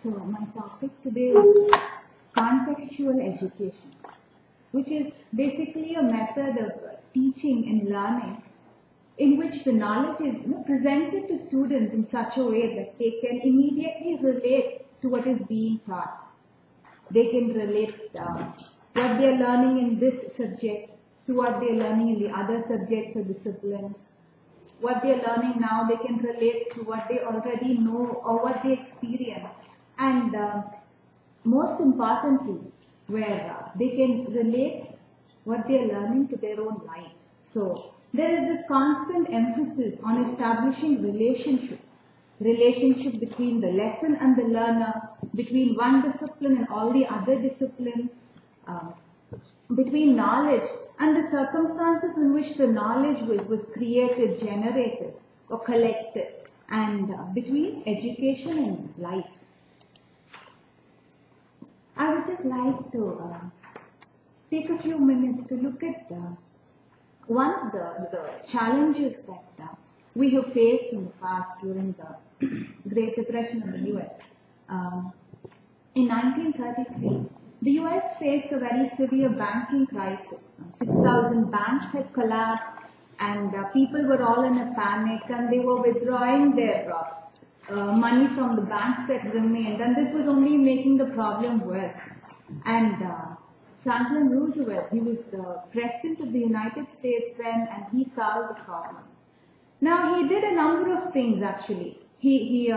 So my topic today is contextual education, which is basically a method of teaching and learning in which the knowledge is presented to students in such a way that they can immediately relate to what is being taught. They can relate what they are learning in this subject to what they are learning in the other subjects or disciplines. What they are learning now, they can relate to what they already know or what they experience. And most importantly, where they can relate what they are learning to their own lives. So there is this constant emphasis on establishing relationship between the lesson and the learner, between one discipline and all the other disciplines, between knowledge and the circumstances in which the knowledge was created, generated, or collected, and between education and life. I would just like to take a few minutes to look at one of the challenges that we have faced in the past during the Great Depression in the US. In 1933, the US faced a very severe banking crisis. 6,000 banks had collapsed and people were all in a panic and they were withdrawing their money from the banks that remained, and this was only making the problem worse. And Franklin Roosevelt, he was the President of the United States then, and he solved the problem. Now, he did a number of things actually. He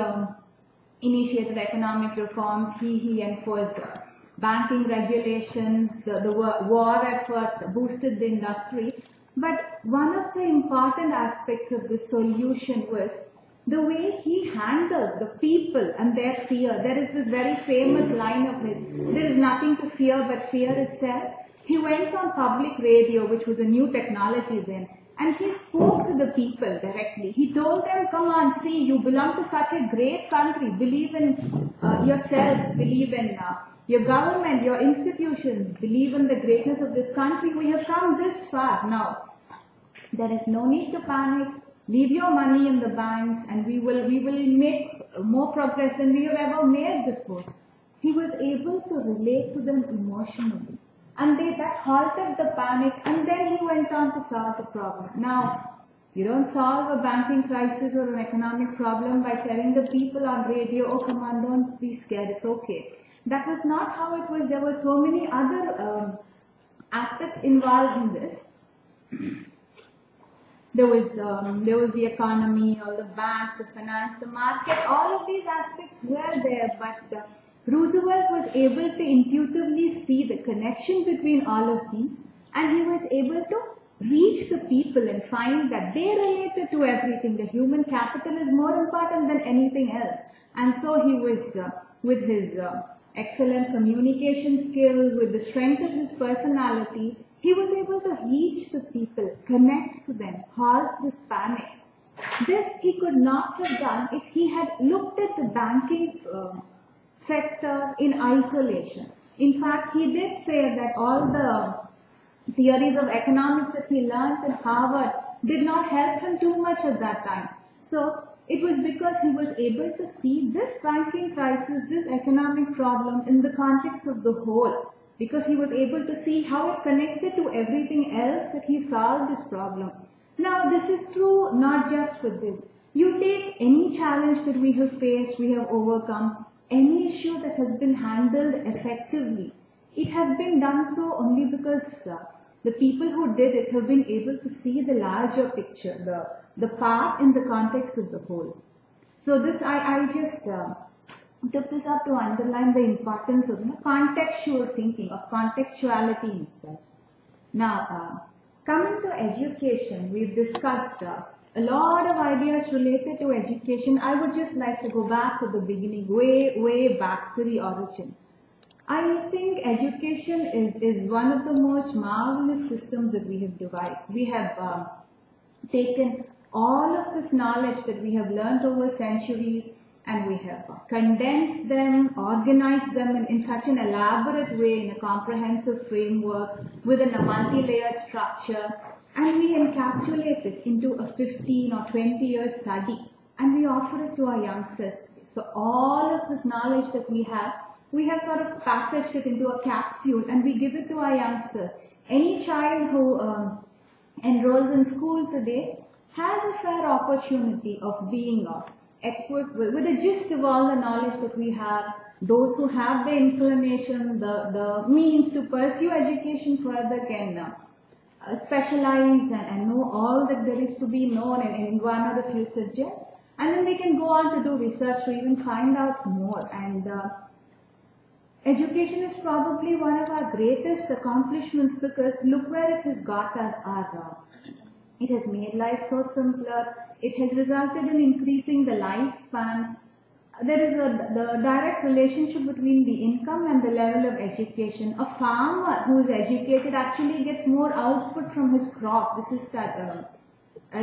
initiated economic reforms, he enforced banking regulations, the war effort boosted the industry. But one of the important aspects of this solution was the way he handled the people and their fear. There is this very famous line of his, there is nothing to fear but fear itself. He went on public radio, which was a new technology then, and he spoke to the people directly. He told them, come on, see, you belong to such a great country. Believe in yourselves, believe in your government, your institutions, believe in the greatness of this country. We have come this far now. There is no need to panic. Leave your money in the banks and we will make more progress than we have ever made before. He was able to relate to them emotionally. And that halted the panic, and then he went on to solve the problem. Now, you don't solve a banking crisis or an economic problem by telling the people on radio, oh come on, don't be scared, it's okay. That was not how it was. There were so many other aspects involved in this. There was the economy, all the banks, the finance, the market, all of these aspects were there, but Roosevelt was able to intuitively see the connection between all of these, and he was able to reach the people and find that they related to everything. The human capital is more important than anything else. And so he was, with his excellent communication skills, with the strength of his personality, he was able to reach the people, connect to them, halt this panic. This he could not have done if he had looked at the banking sector in isolation. In fact, he did say that all the theories of economics that he learned in Harvard did not help him too much at that time. So it was because he was able to see this banking crisis, this economic problem in the context of the whole. Because he was able to see how it connected to everything else that he solved this problem. Now, this is true not just for this. You take any challenge that we have faced, we have overcome, any issue that has been handled effectively, it has been done so only because the people who did it have been able to see the larger picture, the part in the context of the whole. So this, I just took this up to underline the importance of contextual thinking, of contextuality in itself. Now, coming to education, we've discussed a lot of ideas related to education. I would just like to go back to the beginning, way back to the origin. I think education is one of the most marvelous systems that we have devised. We have taken all of this knowledge that we have learned over centuries, and we have condensed them, organized them in such an elaborate way in a comprehensive framework within a multi-layered structure, and we encapsulate it into a 15 or 20-year study, and we offer it to our youngsters. So all of this knowledge that we have sort of packaged it into a capsule and we give it to our youngsters. Any child who enrolls in school today has a fair opportunity of being equipped with the gist of all the knowledge that we have. Those who have the inclination, the means to pursue education further can specialize and know all that there is to be known in one or a few subjects. And then they can go on to do research to even find out more. And education is probably one of our greatest accomplishments because look where it has got us. It has made life so simpler. It has resulted in increasing the lifespan. There is the direct relationship between the income and the level of education. A farmer who is educated actually gets more output from his crop. This is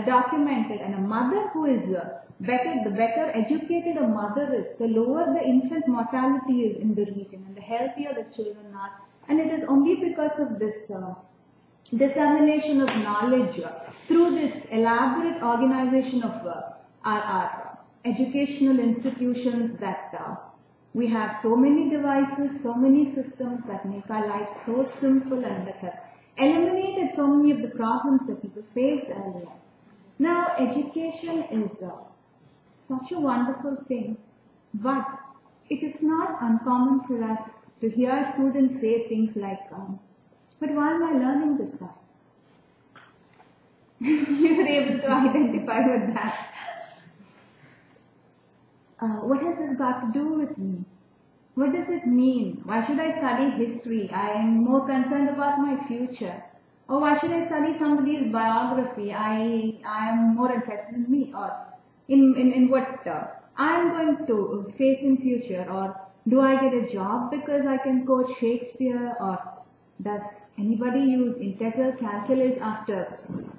documented. And a mother who is the better educated a mother is, the lower the infant mortality is in the region and the healthier the children are. And it is only because of this dissemination of knowledge through this elaborate organization of our educational institutions that we have so many devices, so many systems that make our lives so simple and that have eliminated so many of the problems that people faced earlier. Now, education is such a wonderful thing, but it is not uncommon for us to hear students say things like, but why am I learning this stuff? You're able to identify with that. What has this got to do with me? What does it mean? Why should I study history? I am more concerned about my future. Or why should I study somebody's biography? I am more interested in me or in what I am going to face in future. Or do I get a job because I can quote Shakespeare? Or does anybody use integral calculus after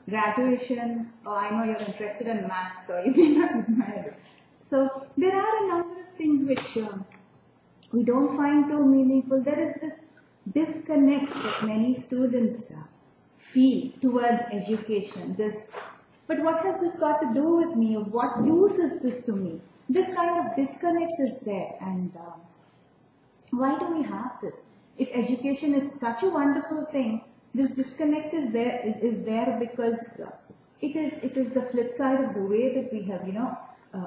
graduation? Oh, I know you're interested in maths, so you may not admire. So there are a number of things which we don't find too meaningful. There is this disconnect that many students feel towards education. But what has this got to do with me? Or what use is this to me? This kind of disconnect is there. And why do we have this? If education is such a wonderful thing, this disconnect is there because it is the flip side of the way that we have,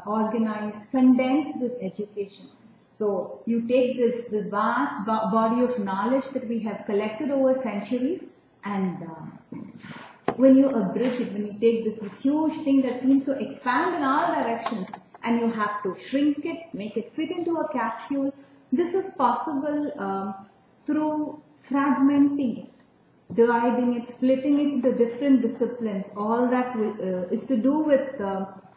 organized, condensed this education. So you take this vast body of knowledge that we have collected over centuries, and when you abridge it, when you take this huge thing that seems to expand in all directions, and you have to shrink it, make it fit into a capsule, this is possible through fragmenting it, dividing it, splitting it into different disciplines. All that is to do with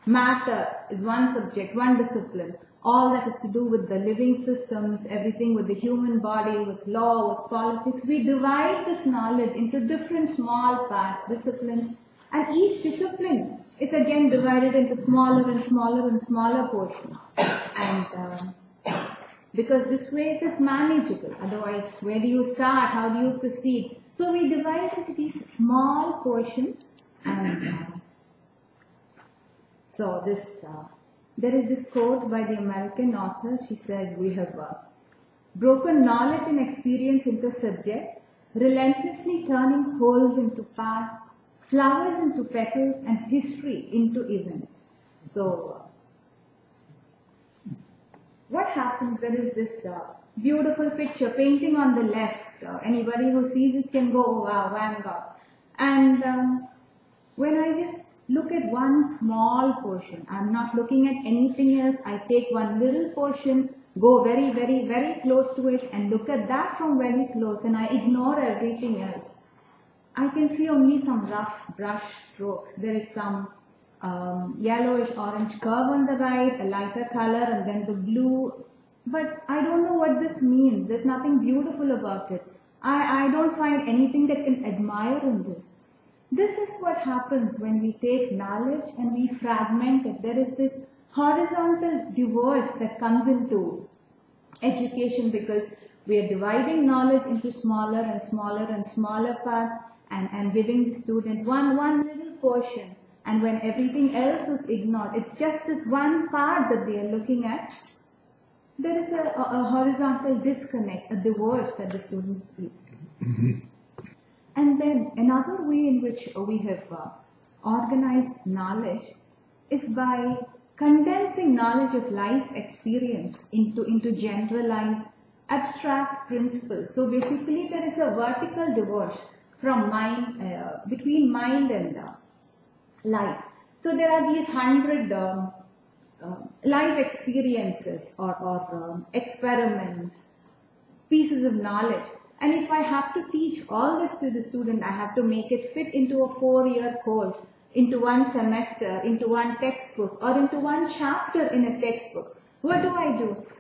matter is one subject, one discipline. All that is to do with the living systems, everything with the human body, with law, with politics. We divide this knowledge into different small parts, disciplines, and each discipline is again divided into smaller and smaller and smaller portions. And because this way it is manageable. Otherwise, where do you start? How do you proceed? So we divide it into these small portions, and so this, there is this quote by the American author. She says, we have broken knowledge and experience into subjects, relentlessly turning wholes into parts, flowers into petals, and history into events. So, what happens? There is this beautiful picture, painting on the left. Anybody who sees it can go, oh, wow, Van Gogh. And when I just look at one small portion, I'm not looking at anything else. I take one little portion, go very, very, very close to it, and look at that from very close, and I ignore everything else. I can see only some rough brush strokes. There is some yellowish orange curve on the right, a lighter color, and then the blue. But I don't know what this means. There's nothing beautiful about it. I don't find anything that can admire in this. This is what happens when we take knowledge and we fragment it. There is this horizontal divorce that comes into education because we are dividing knowledge into smaller and smaller and smaller parts and giving the student one little portion. And when everything else is ignored, it's just this one part that they are looking at. there is a horizontal disconnect, a divorce that the students feel. And then another way in which we have organized knowledge is by condensing knowledge of life experience into generalized, abstract principles. So basically there is a vertical divorce from mind, between mind and life. So there are these 100 life experiences or experiments, pieces of knowledge. And if I have to teach all this to the student, I have to make it fit into a 4-year course, into one semester, into one textbook, or into one chapter in a textbook. What do?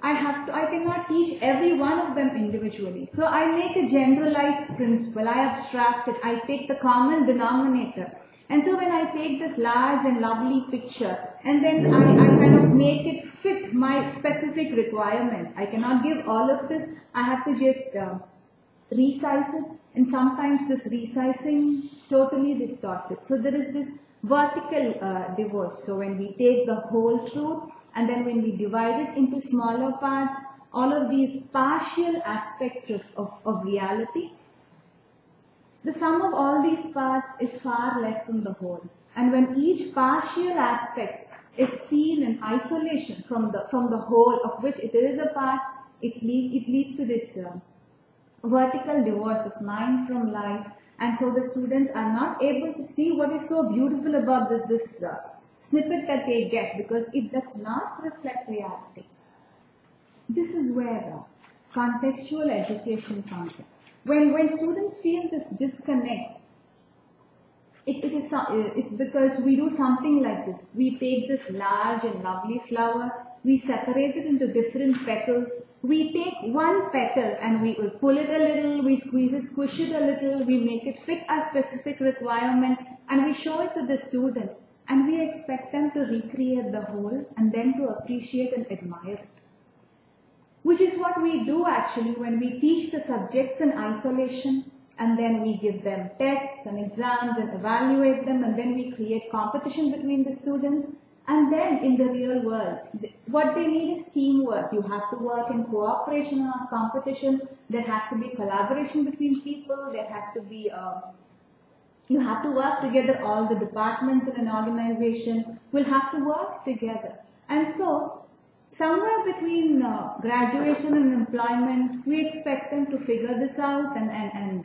I cannot teach every one of them individually. So I make a generalized principle, I abstract it, I take the common denominator. And so when I take this large and lovely picture, and then I kind of make it fit my specific requirement. I cannot give all of this, I have to just resize it, and sometimes this resizing totally distorts it. So there is this vertical divorce. So when we take the whole truth, and then when we divide it into smaller parts, all of these partial aspects of reality, the sum of all these parts is far less than the whole. And when each partial aspect is seen in isolation from the whole of which it is a part, it leads to this vertical divorce of mind from life, and so the students are not able to see what is so beautiful about this snippet that they get, because it does not reflect reality. This is where contextual education comes in. When students feel this disconnect, it's because we do something like this. We take this large and lovely flower, we separate it into different petals. We take one petal and we will pull it a little, we squeeze it, squish it a little, we make it fit our specific requirement, and we show it to the student. And we expect them to recreate the whole and then to appreciate and admire it. Which is what we do actually when we teach the subjects in isolation, and then we give them tests and exams and evaluate them, and then we create competition between the students. And then in the real world, what they need is teamwork. You have to work in cooperation or competition. There has to be collaboration between people. There has to be, you have to work together. All the departments in an organization will have to work together. And so, somewhere between graduation and employment, we expect them to figure this out and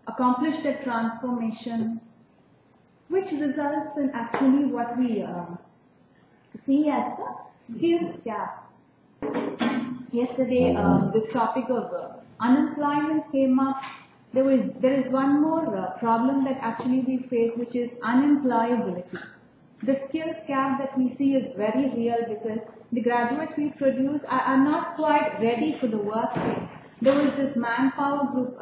accomplish that transformation, which results in actually what we see as the skills gap. Yesterday, this topic of unemployment came up. There is one more problem that actually we face, which is unemployability. The skills gap that we see is very real because the graduates we produce are not quite ready for the workplace. There was this Manpower Group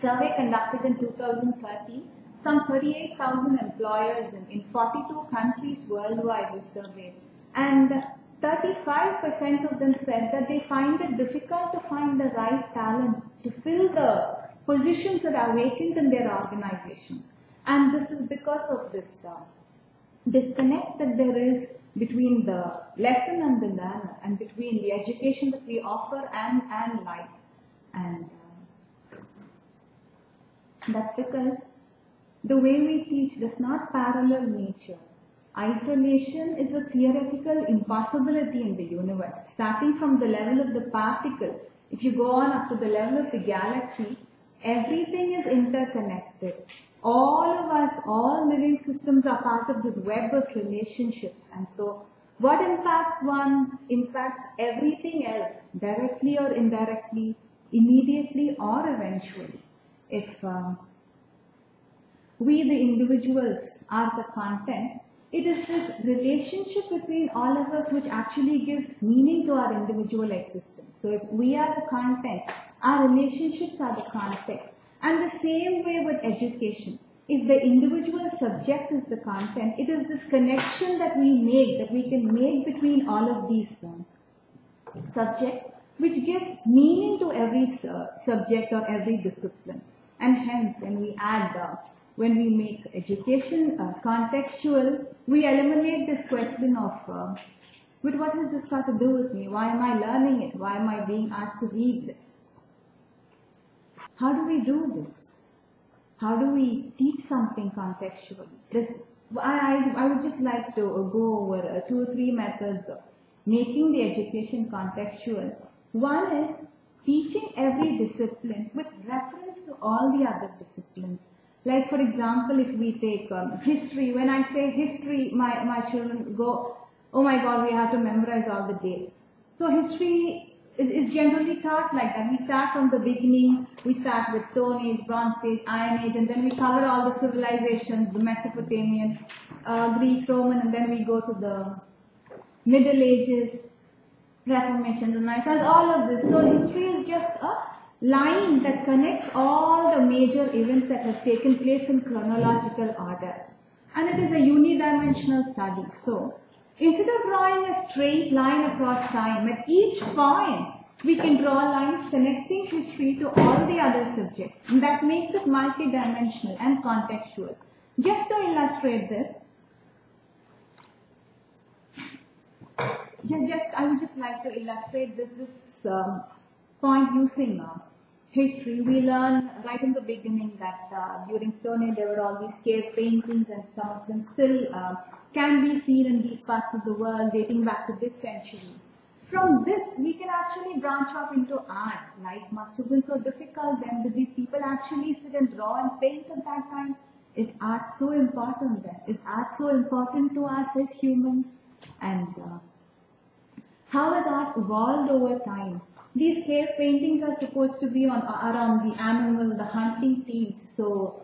survey conducted in 2013. Some 38,000 employers in 42 countries worldwide were surveyed. And 35% of them said that they find it difficult to find the right talent to fill the positions that are vacant in their organization. And this is because of this disconnect that there is between the lesson and the learner, and between the education that we offer and life. And that's because the way we teach does not parallel nature. Isolation is a theoretical impossibility in the universe. Starting from the level of the particle, if you go on up to the level of the galaxy, everything is interconnected. All of us, all living systems are part of this web of relationships. And so, what impacts one impacts everything else, directly or indirectly, immediately or eventually. If we, the individuals, are the content, it is this relationship between all of us which actually gives meaning to our individual existence. So if we are the content, our relationships are the context. And the same way with education. If the individual subject is the content, it is this connection that we make, that we can make between all of these subjects, which gives meaning to every subject or every discipline. And hence, when we add, when we make education contextual, we eliminate this question of But what has this got to do with me? Why am I learning it? Why am I being asked to read this? How do we do this? How do we teach something contextually? I would just like to go over 2 or 3 methods of making the education contextual. One is teaching every discipline with reference to all the other disciplines. Like for example, if we take history, when I say history, my children go, oh my God, we have to memorize all the dates. So history is generally taught like that. We start from the beginning, we start with Stone Age, Bronze Age, Iron Age, and then we cover all the civilizations, the Mesopotamian, Greek, Roman, and then we go to the Middle Ages, Reformation, Renaissance, all of this. So history is just a line that connects all the major events that have taken place in chronological order. And it is a unidimensional study. So instead of drawing a straight line across time, at each point we can draw lines connecting history to all the other subjects. And that makes it multidimensional and contextual. Just to illustrate this, I would just like to illustrate this point using history. We learn right in the beginning that during Stone Age there were all these cave paintings, and some of them still can be seen in these parts of the world dating back to this century. From this, we can actually branch off into art. Life must have been so difficult then. Did these people actually sit and draw and paint at that time? Is art so important then? Is art so important to us as humans? And how has art evolved over time? These cave paintings are supposed to be around the animal, the hunting themes. So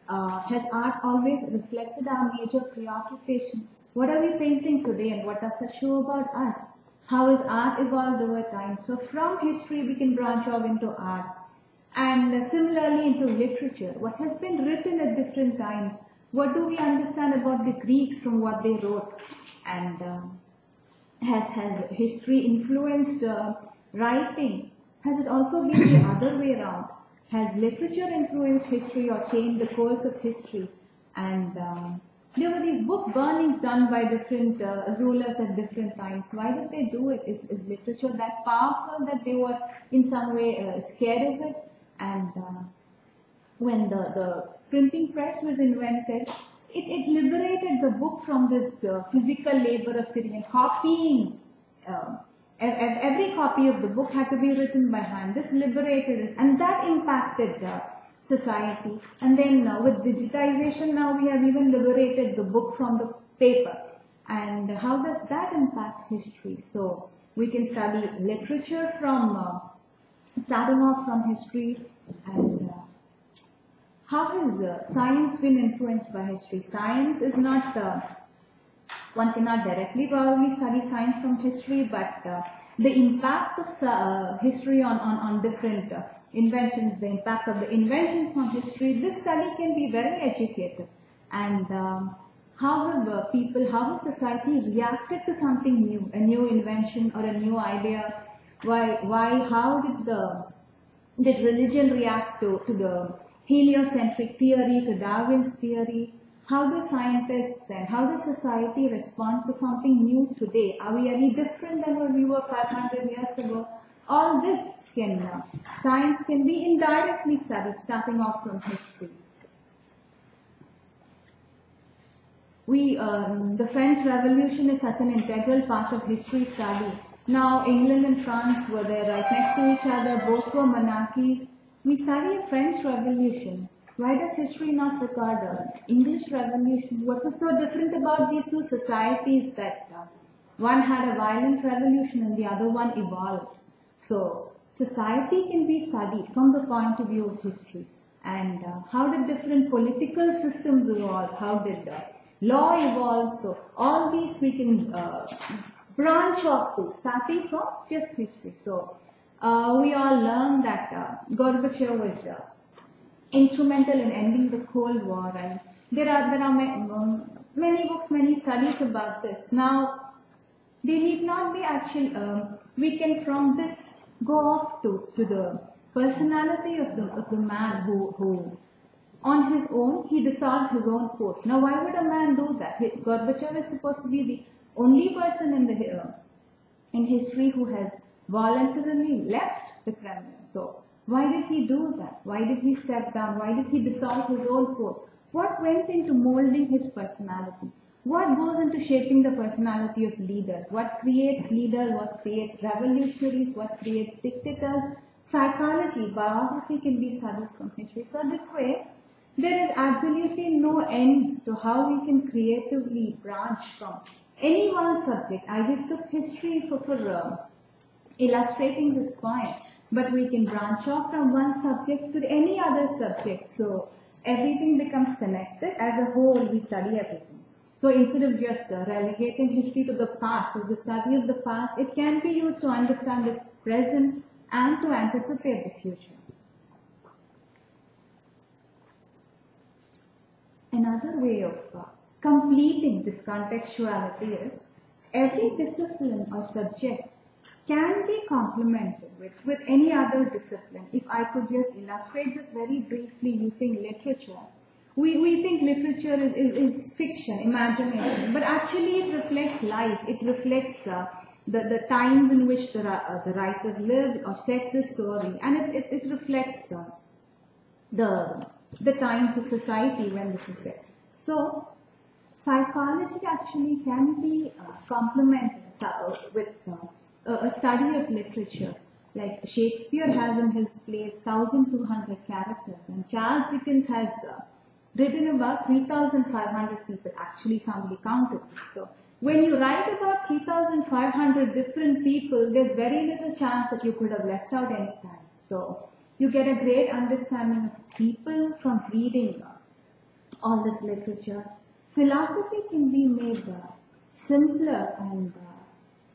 has art always reflected our major preoccupations? What are we painting today, and what does it show about us? How has art evolved over time? So from history we can branch off into art. And similarly into literature. What has been written at different times? What do we understand about the Greeks from what they wrote? And has history influenced writing? Has it also been the other way around? Has literature influenced history or changed the course of history? And there were these book burnings done by different rulers at different times. Why did they do it? Is literature that powerful that they were in some way scared of it? And when the printing press was invented, it liberated the book from this physical labor of sitting and copying. Every copy of the book had to be written by hand. This liberated it, and that impacted society. And then with digitization, now we have even liberated the book from the paper. And how does that impact history? So we can study literature from starting off from history. And how has science been influenced by history? Science is not, one cannot directly probably study science from history, but the impact of history on different inventions, the impact of the inventions on history, this study can be very educative. And how have people, how has society reacted to something new, a new invention or a new idea? How did religion react to the heliocentric theory, to Darwin's theory? How do scientists and how does society respond to something new today? Are we any different than what we were 500 years ago? All this science can be indirectly studied, starting off from history. The French Revolution is such an integral part of history study. Now, England and France were there right next to each other, both were monarchies. We study a French Revolution. Why does history not record an English Revolution? What was so different about these two societies that one had a violent revolution and the other one evolved? So, society can be studied from the point of view of history. And how did different political systems evolve? How did law evolve? So, all these we can branch off to, starting from just history. So, we all learned that Gorbachev was instrumental in ending the Cold War, and there are many books, many studies about this. Now, they need not be actually, we can from this go off to the personality of the man who on his own, he dissolved his own force. Now, why would a man do that? Gorbachev is supposed to be the only person in history who has voluntarily left the Kremlin. So why did he do that? Why did he step down? Why did he dissolve his old post? What went into molding his personality? What goes into shaping the personality of leaders? What creates leaders? What creates revolutionaries? What creates dictators? Psychology, biography can be studied from history. So this way, there is absolutely no end to how we can creatively branch from any one subject. I just took history for illustrating this point, but we can branch off from one subject to any other subject. So everything becomes connected. As a whole, we study everything. So instead of just relegating history to the past, or the study of the past, it can be used to understand the present and to anticipate the future. Another way of completing this contextuality is every discipline or subject can be complemented with any other discipline. If I could just illustrate this very briefly using literature, we think literature is fiction, imagination, but actually it reflects life. It reflects the times in which the writer lived or set the story, and it reflects the times of society when this is set. So psychology actually can be complemented with a study of literature. Like Shakespeare has in his plays 1,200 characters, and Charles Dickens has written about 3,500 people. Actually, somebody counted this. So when you write about 3,500 different people, there's very little chance that you could have left out any time. So you get a great understanding of people from reading all this literature. Philosophy can be made simpler and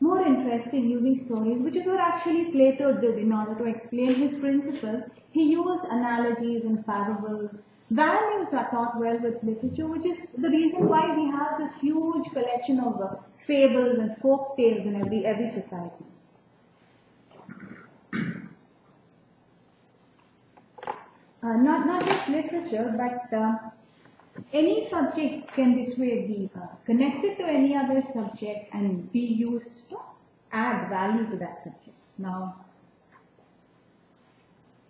more interesting using stories, which is what actually Plato did in order to explain his principles. He used analogies and parables. Values are taught well with literature, which is the reason why we have this huge collection of fables and folk tales in every society. Not just literature, but any subject can this way be connected to any other subject and be used to add value to that subject. Now,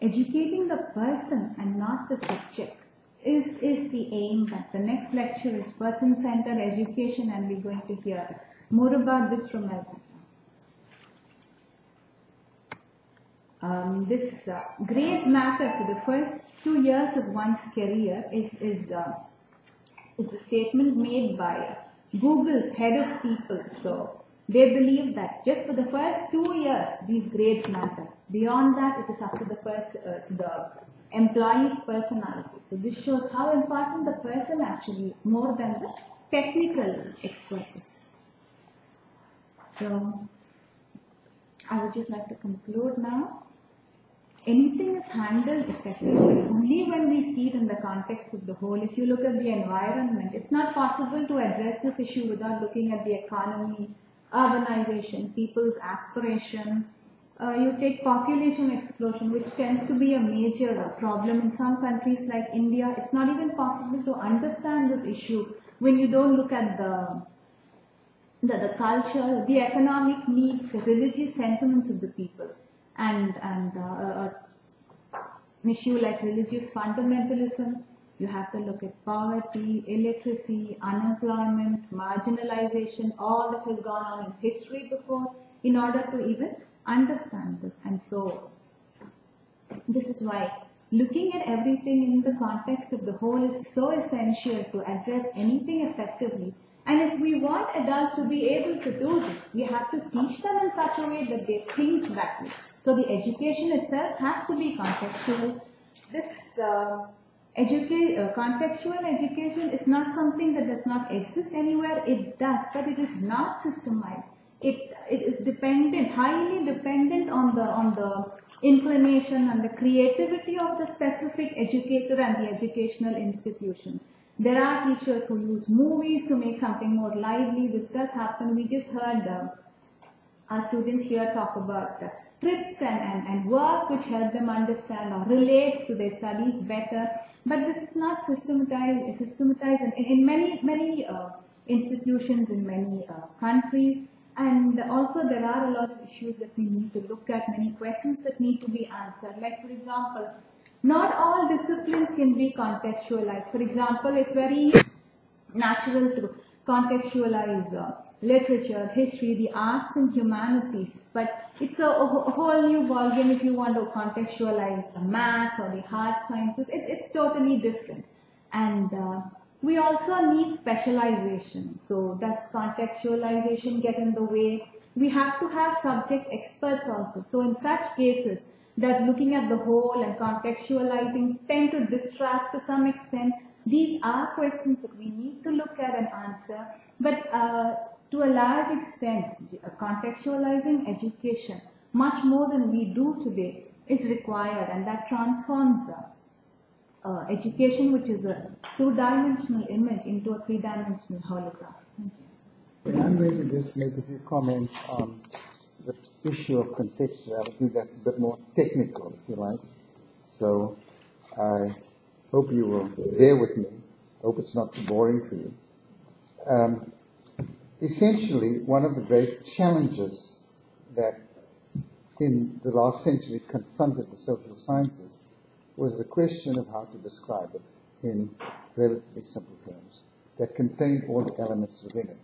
educating the person and not the subject is the aim. That the next lecture is person-centered education, and we're going to hear more about this from Erich. This grades matter to the first 2 years of one's career is the statement made by Google's head of people. So they believe that just for the first 2 years, these grades matter. Beyond that, it is up to the employee's personality. So this shows how important the person actually is, more than the technical expertise. So I would just like to conclude now. Anything is handled effectively only when we see it in the context of the whole. If you look at the environment, it's not possible to address this issue without looking at the economy, urbanization, people's aspirations. You take population explosion, which tends to be a major problem in some countries like India. It's not even possible to understand this issue when you don't look at the culture, the economic needs, the religious sentiments of the people. And an issue like religious fundamentalism, you have to look at poverty, illiteracy, unemployment, marginalization, all that has gone on in history before in order to even understand this. And so this is why looking at everything in the context of the whole is so essential to address anything effectively. And if we want adults to be able to do this, we have to teach them in such a way that they think that way. So the education itself has to be contextual. This contextual education is not something that does not exist anywhere. It does, but it is not systemized. It is dependent, highly dependent on the inclination and the creativity of the specific educator and the educational institutions. There are teachers who use movies to make something more lively. This does happen. We just heard our students here talk about trips and work which help them understand or relate to their studies better. But this is not systematized. In many institutions in many countries. And also there are a lot of issues that we need to look at, many questions that need to be answered. Like for example, not all disciplines can be contextualized. For example, it's very natural to contextualize literature, history, the arts and humanities, but it's a whole new ballgame if you want to contextualize the maths or the hard sciences. It's totally different. And we also need specialization. So does contextualization get in the way? We have to have subject experts also. So in such cases, does looking at the whole and contextualizing tend to distract to some extent? These are questions that we need to look at and answer. But to a large extent, contextualizing education, much more than we do today, is required, and that transforms education, which is a two-dimensional image, into a three-dimensional hologram. Thank you. I'm going to just make a few comments on the issue of contextuality that's a bit more technical, if you like. So I hope you will bear with me. I hope it's not too boring for you. Essentially, one of the great challenges that in the last century confronted the social sciences was the question of how to describe it in relatively simple terms that contained all the elements within it.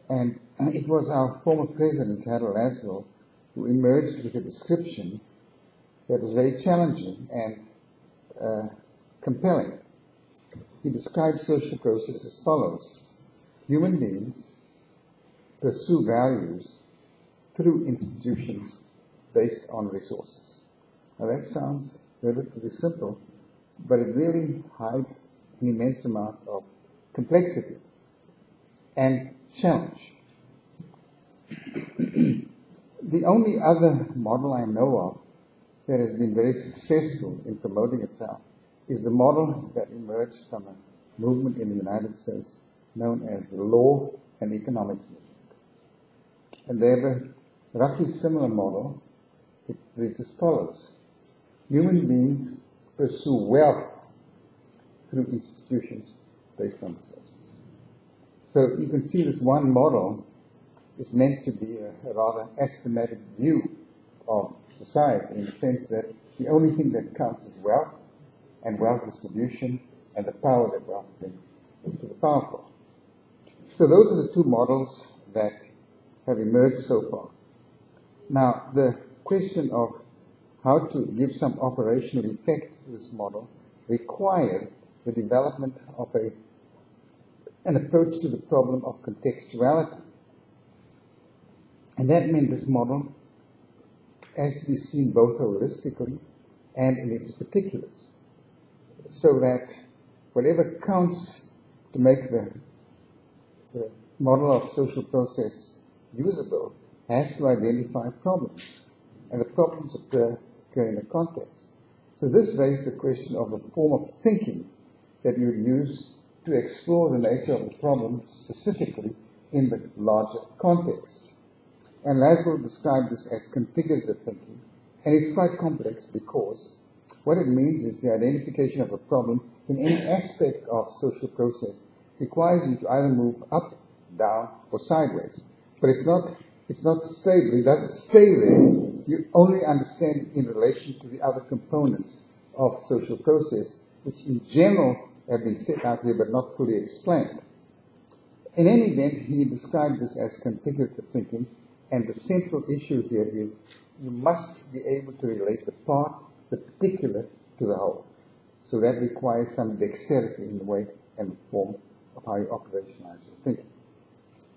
And it was our former president, Hoedl, who emerged with a description that was very challenging and compelling. He described social process as follows: human beings pursue values through institutions based on resources. Now that sounds relatively simple, but it really hides an immense amount of complexity and challenge. The only other model I know of that has been very successful in promoting itself is the model that emerged from a movement in the United States known as the law and economics movement. And they have a roughly similar model. It reads as follows: human beings pursue wealth through institutions based on resources. So you can see this one model is meant to be a rather estimated view of society, in the sense that the only thing that counts is wealth and wealth distribution and the power that wealth brings to the powerful. So those are the two models that have emerged so far. Now, the question of how to give some operational effect to this model required the development of an approach to the problem of contextuality. And that meant this model has to be seen both holistically and in its particulars, so that whatever counts to make the model of social process usable has to identify problems, and the problems occur in a context. So this raised the question of a form of thinking that you would use to explore the nature of the problem specifically in the larger context. And Laszlo described this as configurative thinking, and it's quite complex because what it means is the identification of a problem in any aspect of social process requires you to either move up, down, or sideways. But it's not stable. It doesn't stay there. You only understand it in relation to the other components of social process, which in general have been set out here but not fully explained. In any event, he described this as configurative thinking, and the central issue here is you must be able to relate the part, the particular, to the whole. So that requires some dexterity in the way and the form of how you operationalize your thinking.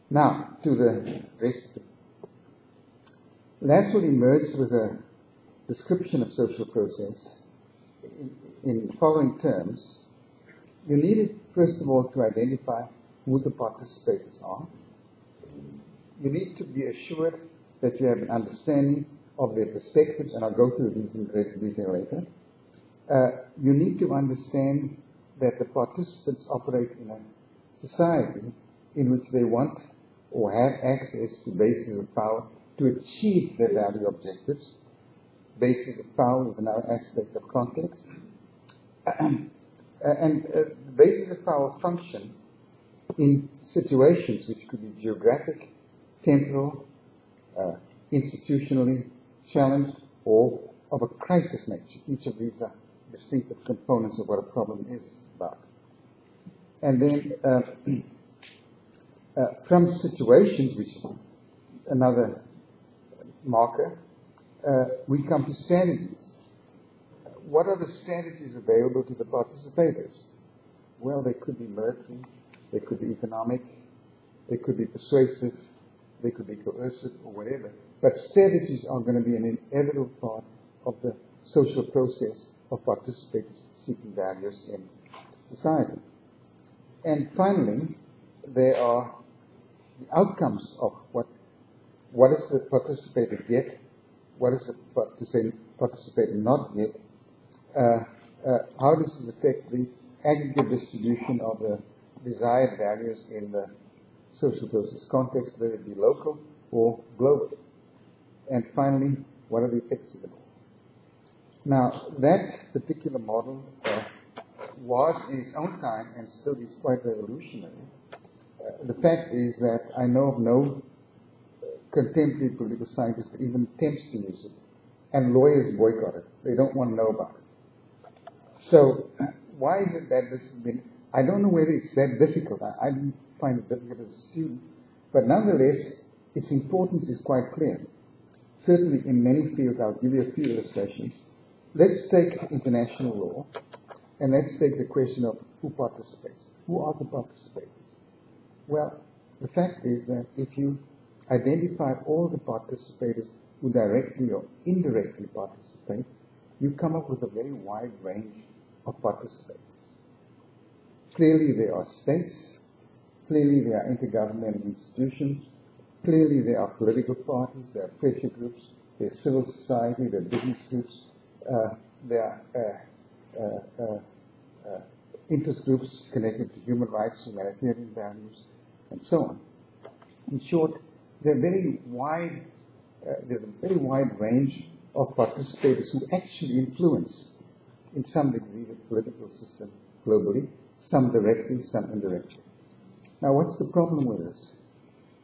Now, to the rest of it. Laszlo emerged with a description of social process in the following terms. You needed, first of all, to identify who the participators are. You need to be assured that you have an understanding of their perspectives, and I'll go through these in greater detail later. You need to understand that the participants operate in a society in which they want or have access to bases of power to achieve their value objectives. Basis of power is another aspect of context. And the basis of power function in situations which could be geographic, temporal, institutionally challenged, or of a crisis nature. Each of these are distinctive components of what a problem is about. And then from situations, which is another marker, we come to strategies. What are the strategies available to the participators? Well, they could be military, they could be economic, they could be persuasive, they could be coercive, or whatever. But strategies are going to be an inevitable part of the social process of participators seeking values in society. And finally, there are the outcomes of what does the participator get, what does the participator not get, how does this affect the aggregate distribution of the desired values in the social process context, whether it be local or global. And finally, what are the effects of it all? Now, that particular model was in its own time and still is quite revolutionary. The fact is that I know of no contemporary political scientist that even attempts to use it, and lawyers boycott it. They don't want to know about it. So, why is it that this has been, I don't know whether it's that difficult. I didn't find it difficult as a student, but nonetheless, its importance is quite clear. Certainly in many fields, I'll give you a few illustrations. Let's take international law, and let's take the question of who participates. Who are the participators? Well, the fact is that if you identify all the participators who directly or indirectly participate, you come up with a very wide range of participators. Clearly there are states, clearly there are intergovernmental institutions, clearly there are political parties, there are pressure groups, there's civil society, there are business groups, there are interest groups connected to human rights, humanitarian values, and so on. In short, there's a very wide range of participators who actually influence, in some degree, the political system globally, some directly, some indirectly. Now, what's the problem with this?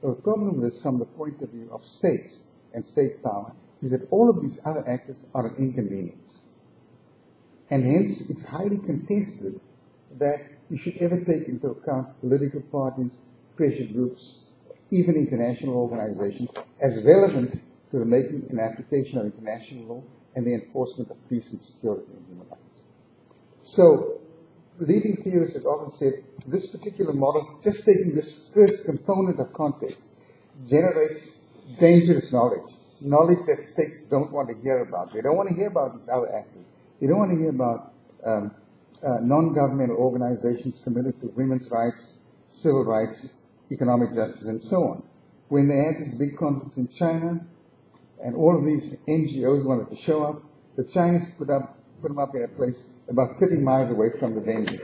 Well, the problem with this, from the point of view of states and state power, is that all of these other actors are an inconvenience. And hence, it's highly contested that you should ever take into account political parties, pressure groups, even international organizations, as relevant to the making and application of international law and the enforcement of peace and security and human rights. So, leading theorists have often said this particular model, just taking this first component of context, generates dangerous knowledge, knowledge that states don't want to hear about. They don't want to hear about these other actors. They don't want to hear about non-governmental organizations committed to women's rights, civil rights, economic justice, and so on. When they had this big conference in China, and all of these NGOs wanted to show up, the Chinese put them up in a place about 30 miles away from the venue,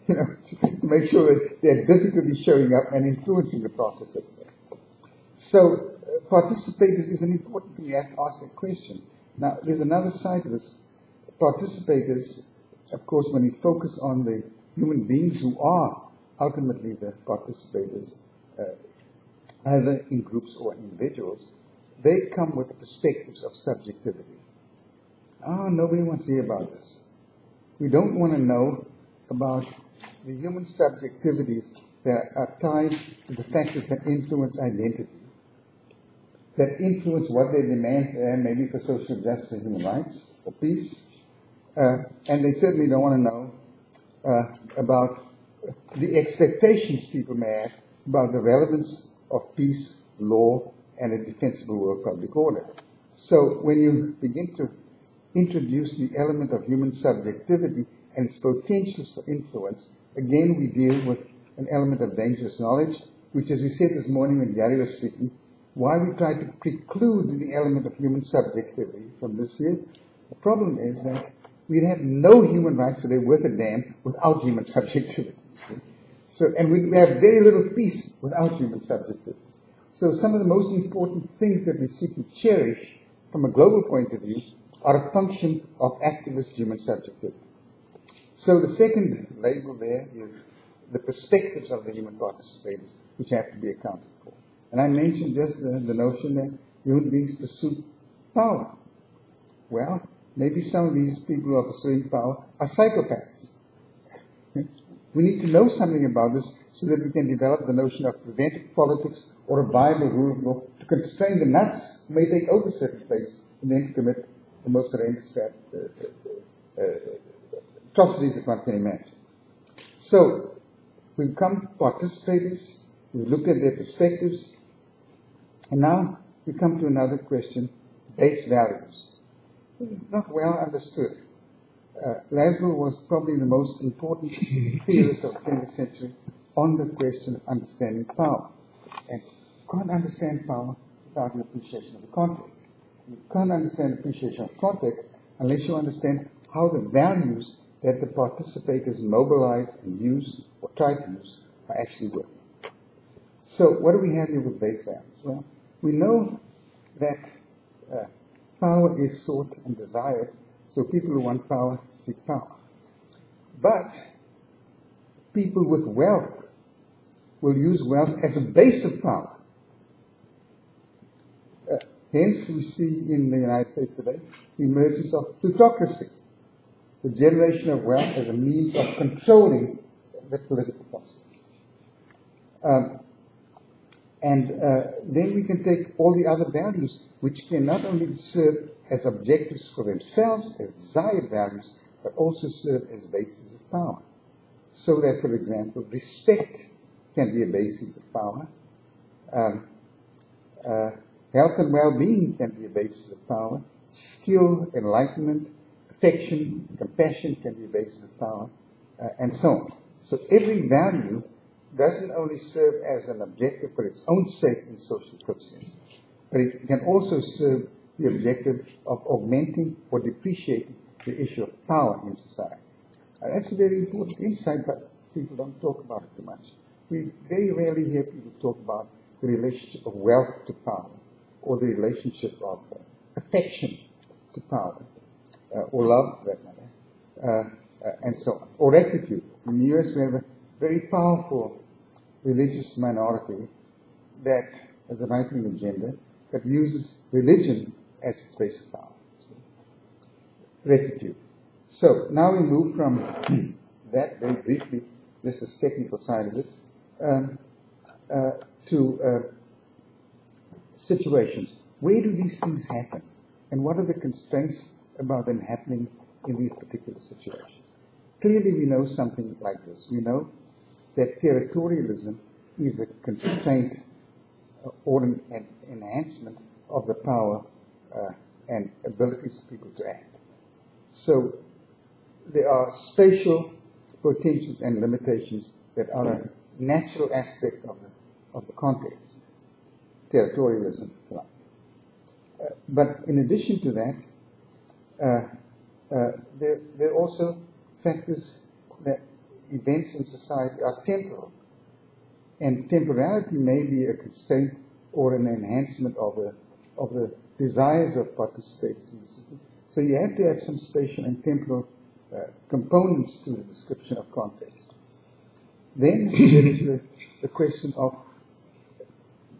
to make sure that they're difficulty showing up and influencing the process of it. So, participators is an important thing. You have to ask that question. Now, there's another side to this. Participators, of course, when you focus on the human beings who are ultimately the participators, either in groups or individuals, they come with perspectives of subjectivity. Nobody wants to hear about this. We don't want to know about the human subjectivities that are tied to the factors that influence identity, that influence what their demands are, maybe for social justice and human rights, or peace. And they certainly don't want to know about the expectations people may have about the relevance of peace, law, and a defensible world public order. So when you begin to introduce the element of human subjectivity and its potentials for influence, again we deal with an element of dangerous knowledge, which, as we said this morning when Garry was speaking, why we try to preclude the element of human subjectivity from this is, the problem is that we'd have no human rights today worth a damn without human subjectivity. So, and we have very little peace without human subjectivity. So some of the most important things that we seek to cherish from a global point of view are a function of activist human subjectivity. So the second label there is the perspectives of the human participators which have to be accounted for. And I mentioned just the notion that human beings pursue power. Well, maybe some of these people who are pursuing power are psychopaths. We need to know something about this so that we can develop the notion of preventive politics or a Bible rule of law to constrain the nuts who may take over certain places and then commit the most horrendous atrocities that one can imagine. So, we become participators, we look at their perspectives, and now we come to another question, base values. It's not well understood. Laszlo was probably the most important theorist of the 20th century on the question of understanding power. And you can't understand power without an appreciation of the context. You can't understand appreciation of context unless you understand how the values that the participators mobilize and use or try to use are actually working. So what do we have here with base values? Well, we know that power is sought and desired, so people who want power seek power. But people with wealth will use wealth as a base of power. Hence, we see in the United States today the emergence of plutocracy, the generation of wealth as a means of controlling the political process. Then we can take all the other values which can not only serve as objectives for themselves, as desired values, but also serve as bases of power. So that, for example, respect can be a basis of power. Health and well-being can be a basis of power. Skill, enlightenment, affection, compassion can be a basis of power, and so on. So every value doesn't only serve as an objective for its own sake in social process, but it can also serve the objective of augmenting or depreciating the issue of power in society. That's a very important insight, but people don't talk about it too much. We very rarely hear people talk about the relationship of wealth to power, or the relationship of affection to power, or love, for that matter, and so on, or rectitude. In the US, we have a very powerful religious minority that has a right-wing agenda that uses religion as its base of power. Rectitude. So now we move from that very briefly, this is technical side of it, to situations. Where do these things happen? And what are the constraints about them happening in these particular situations? Clearly we know something like this. We know that territorialism is a constraint or an enhancement of the power and abilities of people to act. So there are spatial potentials and limitations that are a natural aspect of the context, territorialism, if you like. But in addition to that, there are also factors that events in society are temporal. And temporality may be a constraint or an enhancement of the desires of participants in the system. So you have to have some spatial and temporal components to the description of context. Then there is the question of,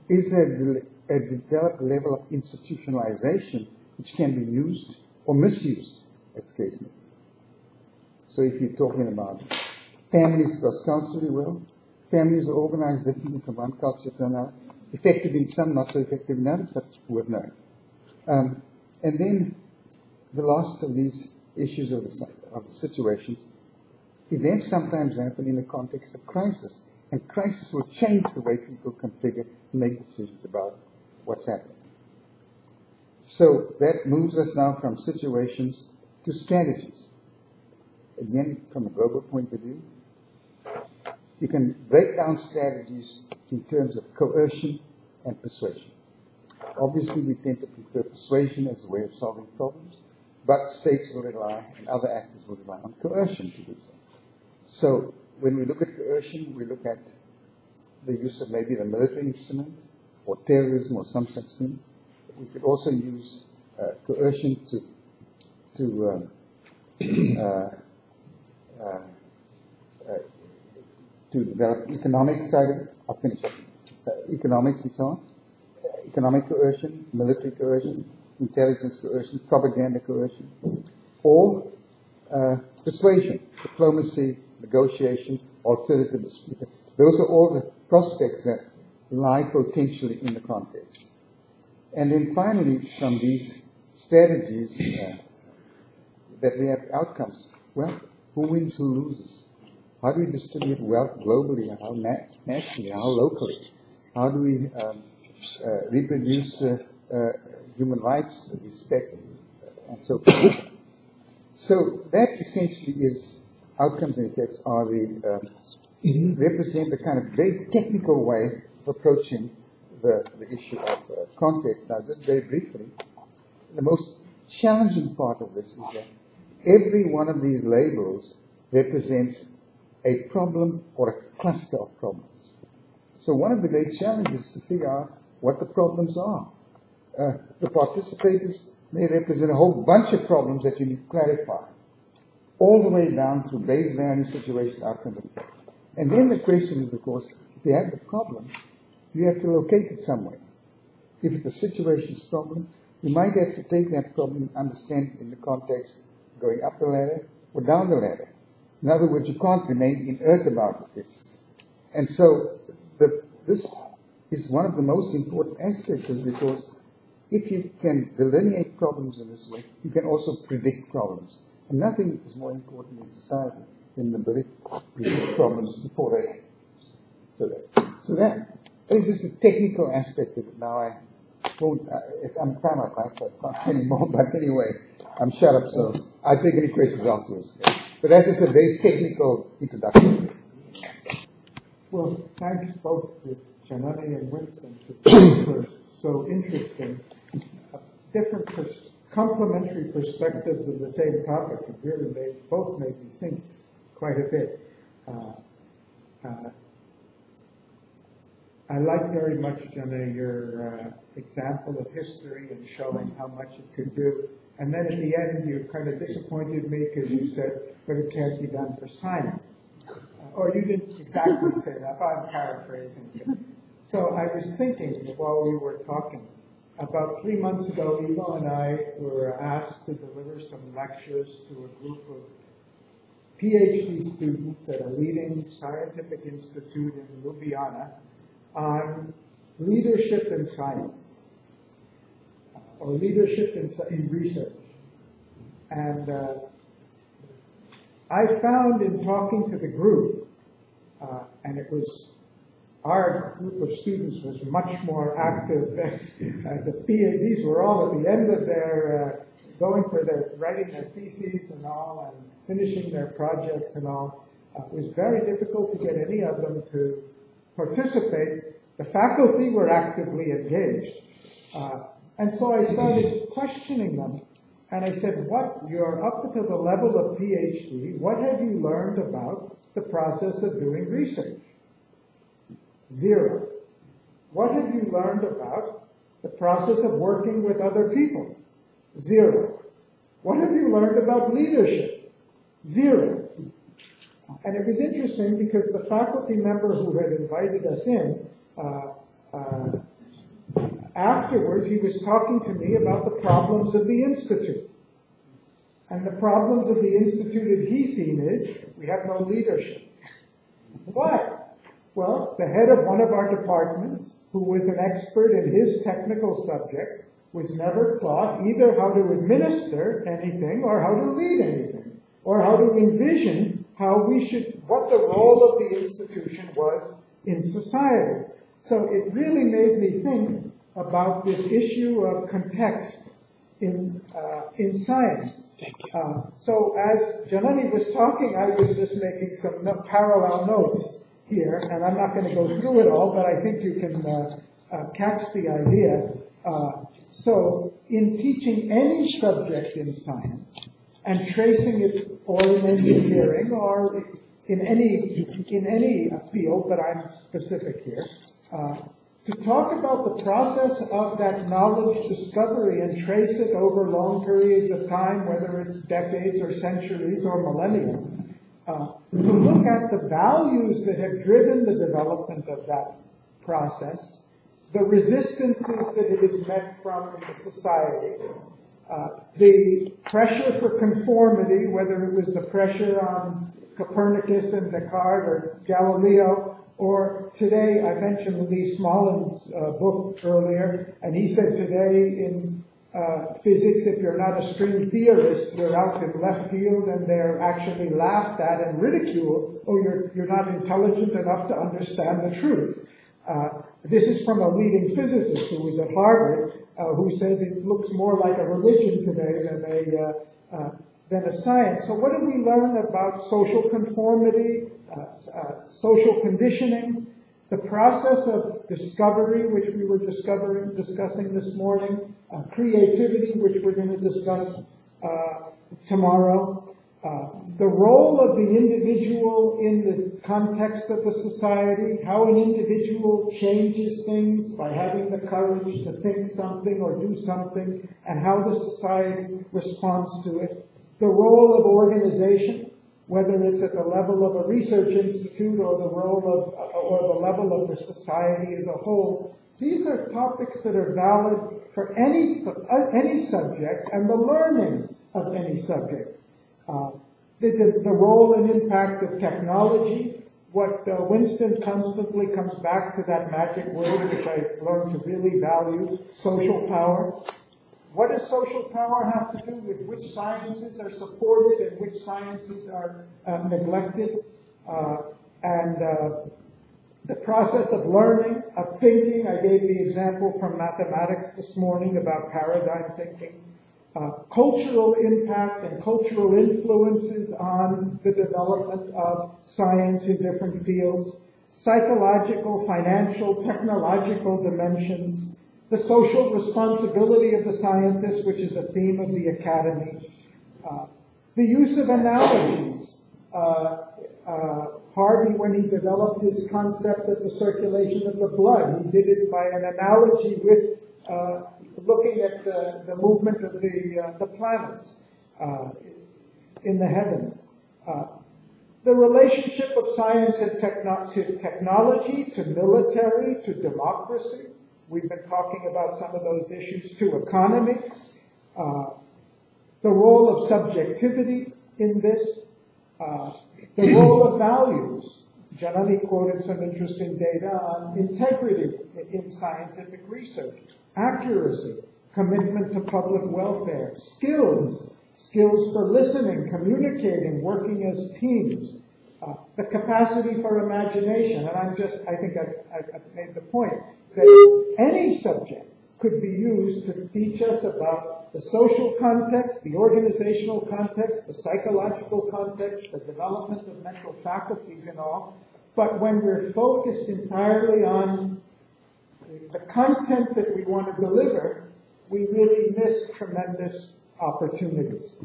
is there a developed level of institutionalization which can be used or misused, as the case may be. So if you're talking about families cross-culturally, well, families are organized differently from one culture to another, effective in some, not so effective in others, but it's worth knowing. And then the last of these issues of the situations, events sometimes happen in the context of crisis, and crisis will change the way people configure and make decisions about what's happening. So that moves us now from situations to strategies. Again, from a global point of view, you can break down strategies in terms of coercion and persuasion. Obviously, we tend to prefer persuasion as a way of solving problems, but states will rely, and other actors will rely on coercion to do so. So when we look at coercion, we look at the use of maybe the military instrument, or terrorism, or some such thing. We could also use coercion to develop economic side of it. I'll finish up. Economics and so on. Economic coercion, military coercion, intelligence coercion, propaganda coercion, or persuasion, diplomacy, negotiation, alternative dispute. Those are all the prospects that lie potentially in the context. And then finally, from these strategies that we have outcomes. Well, who wins, who loses? How do we distribute wealth globally, how nationally, how locally? How do we reproduce human rights, respect, and so forth? So that essentially is outcomes and effects are the represent the kind of very technical way of approaching the issue of context. Now, just very briefly, the most challenging part of this is that every one of these labels represents a problem or a cluster of problems. So one of the great challenges is to figure out what the problems are. The participators may represent a whole bunch of problems that you need to clarify, all the way down through base value, situations, outcomes, and effects. And then the question is, of course, if you have the problem, you have to locate it somewhere. If it's a situations problem, you might have to take that problem and understand it in the context going up the ladder or down the ladder. In other words, you can't remain inert about it. And so this is one of the most important aspects, is because if you can delineate problems in this way, you can also predict problems. And nothing is more important in society than the ability to predict problems before they happen. So that is just a technical aspect of it. Now I won't, I'm time up, right? So I can't say anymore, but anyway, I'm shut up, so I'll take any questions afterwards. Okay? But that's just a very technical introduction. Well, thanks both to Janani and Winston for so interesting. Different complementary perspectives of the same topic. It really both made me think quite a bit. I like very much, Janani, your example of history and showing how much it could do. And then at the end, you kind of disappointed me because you said, but it can't be done for science. Or you didn't exactly say that, but I'm paraphrasing it. So I was thinking while we were talking, about 3 months ago, Ivo and I were asked to deliver some lectures to a group of PhD students at a leading scientific institute in Ljubljana on leadership in science, or leadership in research. And I found in talking to the group, and it was, our group of students was much more active than the PhDs were all at the end of their, going for their, writing their theses and all, and finishing their projects and all. It was very difficult to get any of them to participate. The faculty were actively engaged. And so I started questioning them, and I said, you're up to the level of PhD, what have you learned about the process of doing research? 0. What have you learned about the process of working with other people? 0. What have you learned about leadership? 0. And it was interesting because the faculty member who had invited us in, afterwards he was talking to me about the problems of the Institute. And the problems of the Institute that he's seen is, we have no leadership. Why? Well, the head of one of our departments, who was an expert in his technical subject, was never taught either how to administer anything or how to lead anything, or how to envision how we should, what the role of the institution was in society. So it really made me think about this issue of context in science. Thank you. So as Janani was talking, I was just making some parallel notes here, and I'm not going to go through it all, but I think you can catch the idea. So in teaching any subject in science and tracing it, or in engineering, or in any field, but I'm specific here, to talk about the process of that knowledge discovery and trace it over long periods of time, whether it's decades or centuries or millennia, to look at the values that have driven the development of that process, the resistances that it has met from in the society, the pressure for conformity, whether it was the pressure on Copernicus and Descartes or Galileo, or today, I mentioned Lee Smollen's book earlier, and he said today in physics, if you're not a string theorist, you're out in left field and they're actually laughed at and ridiculed. Oh, you're not intelligent enough to understand the truth. This is from a leading physicist who was at Harvard, who says it looks more like a religion today than a science. So what did we learn about social conformity, social conditioning, the process of discovery, which we were discussing this morning, creativity, which we're going to discuss tomorrow, the role of the individual in the context of the society, how an individual changes things by having the courage to think something or do something, and how the society responds to it, the role of organization, whether it's at the level of a research institute or the level of the society as a whole. These are topics that are valid for any subject and the learning of any subject. The role and impact of technology, what Winston constantly comes back to that magic word, which I learned to really value, social power. What does social power have to do with which sciences are supported and which sciences are neglected? The process of learning, of thinking, I gave the example from mathematics this morning about paradigm thinking. Cultural impact and cultural influences on the development of science in different fields, psychological, financial, technological dimensions, the social responsibility of the scientist, which is a theme of the academy, the use of analogies. Harvey, when he developed his concept of the circulation of the blood, he did it by an analogy with looking at the movement of the planets in the heavens. The relationship of science and to technology, to military, to democracy. We've been talking about some of those issues, to economy. The role of subjectivity in this. The role of values. Janani quoted some interesting data on integrity in scientific research, accuracy, commitment to public welfare, skills for listening, communicating, working as teams, the capacity for imagination. And I think I've made the point that any subject could be used to teach us about the social context, the organizational context, the psychological context, the development of mental faculties and all. But when we're focused entirely on the content that we want to deliver, we really miss tremendous opportunities.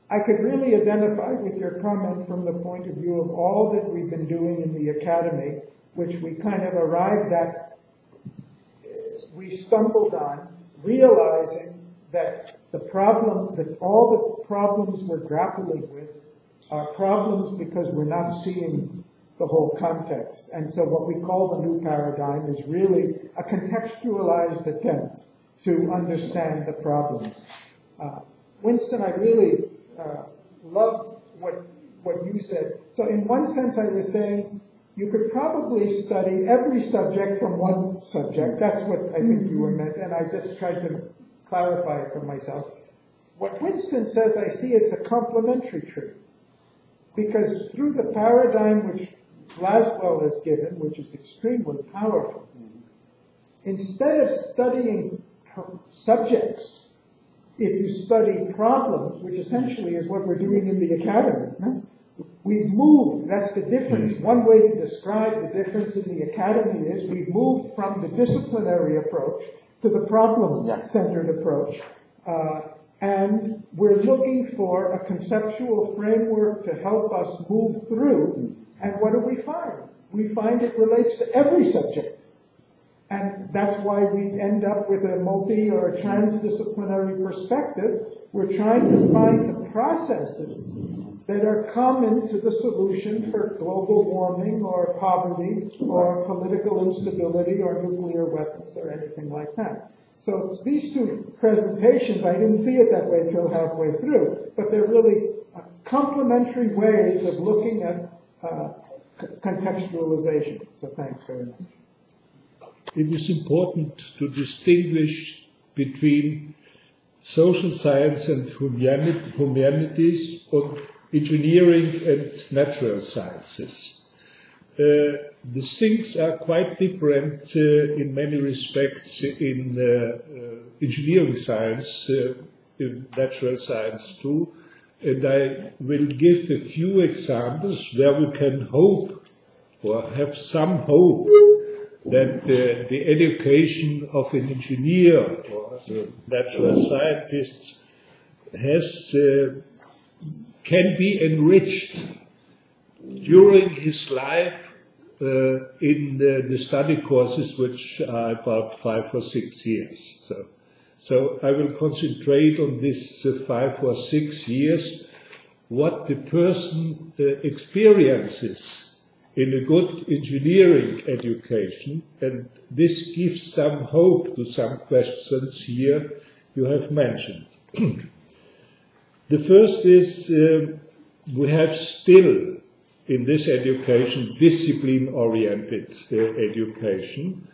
I could really identify with your comment from the point of view of all that we've been doing in the academy, which we kind of arrived at, we stumbled on, realizing that all the problems we're grappling with are problems because we're not seeing the whole context. And so what we call the new paradigm is really a contextualized attempt to understand the problems. Winston, I really love what you said. So in one sense, I was saying you could probably study every subject from one subject. That's what I think you were meant, and I just tried to clarify it for myself. What Winston says, I see it's a complementary tree. Because through the paradigm which Laswell has given, which is extremely powerful, instead of studying subjects, if you study problems, which essentially is what we're doing in the academy, we've moved, that's the difference. One way to describe the difference in the academy is we've moved from the disciplinary approach to the problem-centered approach. And we're looking for a conceptual framework to help us move through. And what do we find? We find it relates to every subject. And And that's why we end up with a multi or a transdisciplinary perspective. We're trying to find the processes that are common to the solution for global warming or poverty or political instability or nuclear weapons or anything like that. So these two presentations, I didn't see it that way till halfway through, but they're really complementary ways of looking at contextualization. So thanks very much. It is important to distinguish between social science and humanities, or engineering and natural sciences. The things are quite different in many respects in engineering science, in natural science too, and I will give a few examples where we can hope or have some hope that the education of an engineer or a natural scientist can be enriched during his life in the study courses, which are about 5 or 6 years. So I will concentrate on this 5 or 6 years, what the person experiences in a good engineering education, and this gives some hope to some questions here you have mentioned. The first is we have still in this education discipline-oriented education,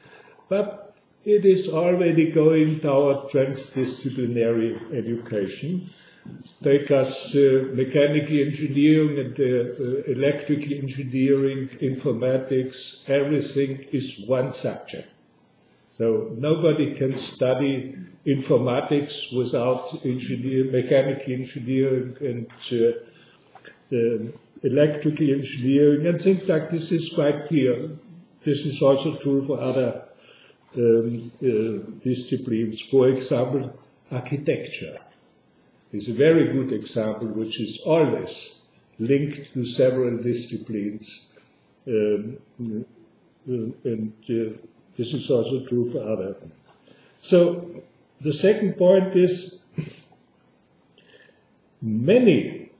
but it is already going toward transdisciplinary education. Take us mechanical engineering and electrical engineering, informatics, everything is one subject. So nobody can study informatics without mechanical engineering and electrical engineering and things like this is quite clear. This is also true for other disciplines. For example, architecture is a very good example, which is always linked to several disciplines, and this is also true for other. So the second point is many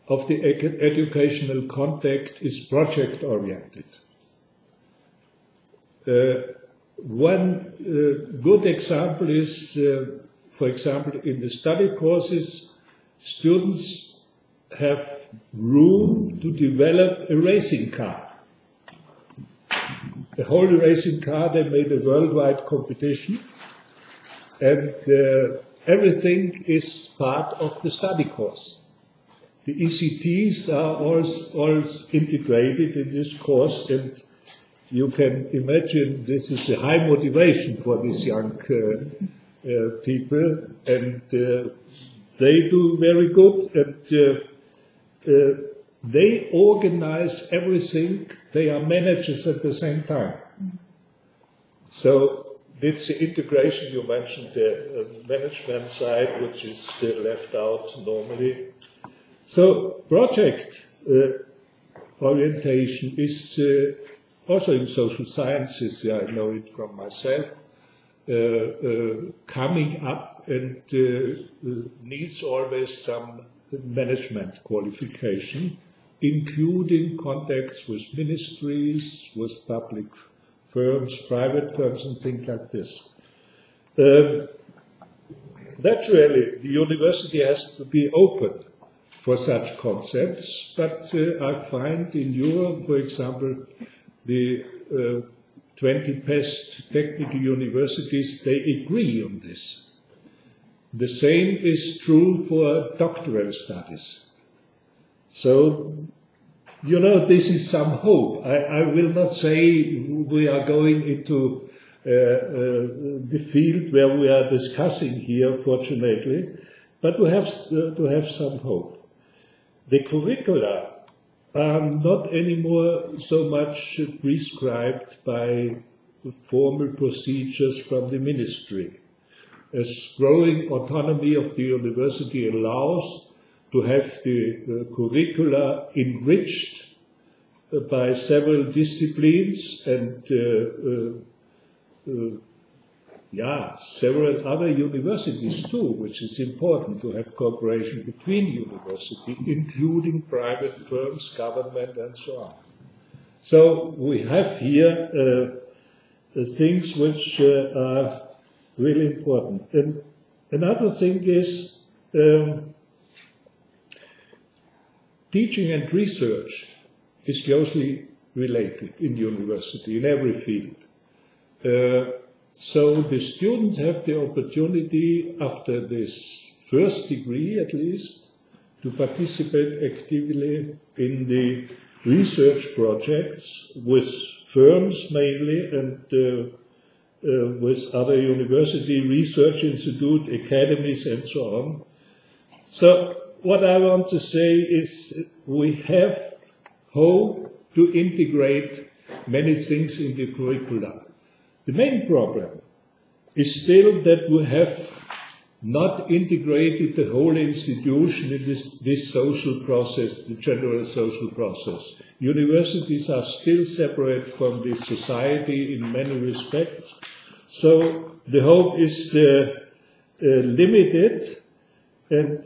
of the educational content is project-oriented. One good example is for example, in the study courses, students have room to develop a racing car. A whole racing car, they made a worldwide competition, and everything is part of the study course. The ECTs are all integrated in this course, and you can imagine this is a high motivation for these young people, and they do very good, and they organize everything. They are managers at the same time. So it's the integration you mentioned, the management side, which is left out normally. So project orientation is also in social sciences, I know it from myself, coming up, and needs always some management qualification, including contacts with ministries, with public firms, private firms, and things like this. Naturally, the university has to be open for such concepts, but I find in Europe, for example, the 20 best technical universities, they agree on this. The same is true for doctoral studies. So, you know, this is some hope. I will not say we are going into the field where we are discussing here, fortunately, but we have to have some hope. The curricula are not anymore so much prescribed by formal procedures from the ministry. As growing autonomy of the university allows to have the curricula enriched by several disciplines and several other universities too, which is important to have cooperation between universities, including private firms, government, and so on. So we have here things which are really important. And another thing is teaching and research is closely related in university, in every field. So the students have the opportunity, after this first degree at least, to participate actively in the research projects with firms mainly and with other university research institute, academies and so on. So what I want to say is we have hope to integrate many things in the curricula. The main problem is still that we have not integrated the whole institution in this social process, the general social process. Universities are still separate from the society in many respects. So the hope is limited, and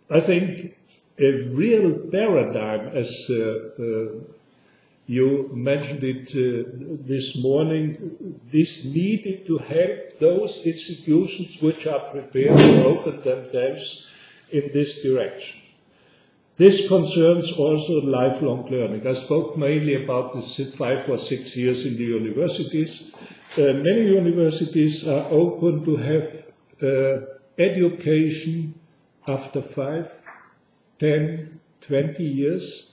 I think a real paradigm, as you mentioned it this morning, this needed to help those institutions which are prepared to open themselves in this direction. This concerns also lifelong learning. I spoke mainly about the 5 or 6 years in the universities. Many universities are open to have education after 5, 10, 20 years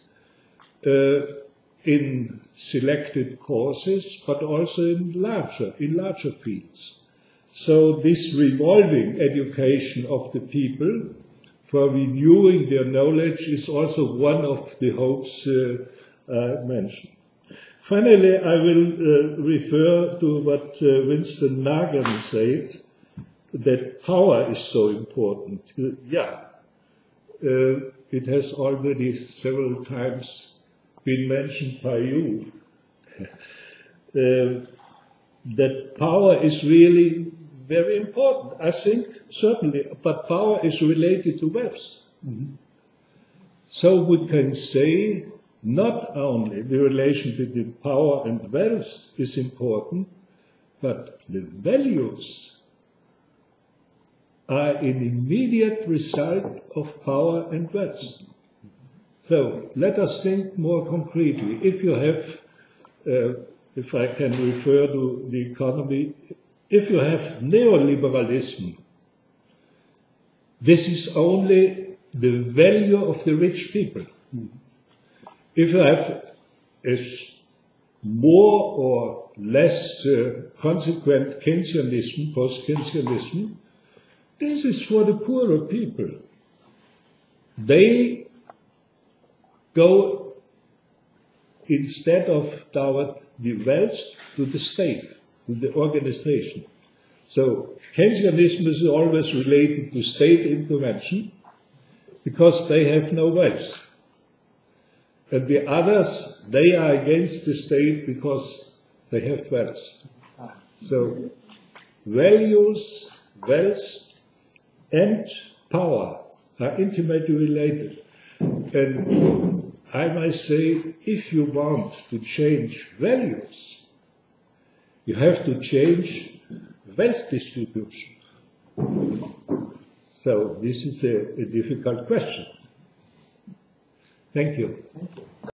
in selected courses, but also in larger fields. So this revolving education of the people for renewing their knowledge is also one of the hopes I mentioned. Finally, I will refer to what Winston Nagan said, that power is so important. It has already several times been mentioned by you, that power is really very important. I think, certainly, but power is related to wealth. Mm-hmm. So we can say not only the relation between power and wealth is important, but the values are an immediate result of power and wealth. So let us think more concretely. If you have, if I can refer to the economy, if you have neoliberalism, this is only the value of the rich people. If you have a more or less consequent Keynesianism, post-Keynesianism, this is for the poorer people. They go instead of toward the wealth to the state, to the organization. So Keynesianism is always related to state intervention because they have no wealth. And the others, they are against the state because they have wealth. So values, wealth, and power are intimately related. And I might say, if you want to change values, you have to change wealth distribution. So this is a difficult question. Thank you.